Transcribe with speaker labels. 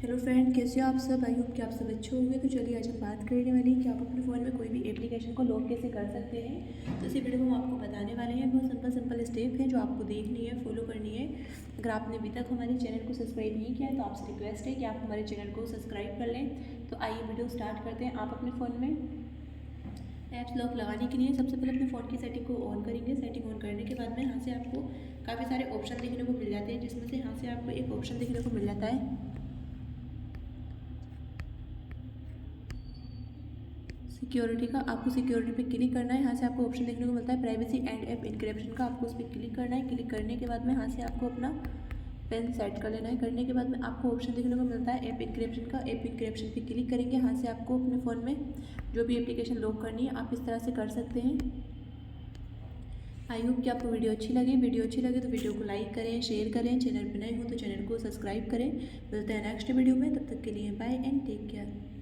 Speaker 1: Hello friend, कैसे हो आप सब। आई होप कि आप सब अच्छे होंगे। तो चलिए आज हम बात करने वाले हैं कि आप अपने फ़ोन में कोई भी एप्लीकेशन को लॉक कैसे कर सकते हैं। तो इसी वीडियो में हम आपको बताने वाले हैं। बहुत सिंपल स्टेप हैं जो आपको देखनी है, फॉलो करनी है। अगर आपने अभी तक हमारे चैनल को सब्सक्राइब नहीं किया है तो आपसे रिक्वेस्ट है कि आप हमारे चैनल को सब्सक्राइब कर लें। तो आइए वीडियो स्टार्ट करते हैं। आप अपने फ़ोन में ऐप्स लॉक लगाने के लिए सबसे पहले अपने फ़ोन की सेटिंग को ऑन करेंगे। सेटिंग ऑन करने के बाद में यहाँ से आपको काफ़ी सारे ऑप्शन देखने को मिल जाते हैं, जिसमें से यहाँ से आपको एक ऑप्शन देखने को मिल जाता है सिक्योरिटी का। आपको सिक्योरिटी पे क्लिक करना है। यहाँ से आपको ऑप्शन देखने को मिलता है प्राइवेसी एंड ऐप इनक्रिप्शन का। आपको उस पर क्लिक करना है। क्लिक करने के बाद में यहाँ से आपको अपना पेन सेट कर लेना है। करने के बाद में आपको ऑप्शन देखने को मिलता है ऐप इनक्रिप्शन का। ऐप इनक्रिप्शन पे क्लिक करेंगे। यहाँ से आपको अपने फ़ोन में जो भी एप्लीकेशन लॉक करनी है आप इस तरह से कर सकते हैं। आई होप कि आपको वीडियो अच्छी लगे तो वीडियो को लाइक करें, शेयर करें। चैनल पर नए हो तो चैनल को सब्सक्राइब करें। मिलते हैं नेक्स्ट वीडियो में, तब तक के लिए बाय एंड टेक केयर।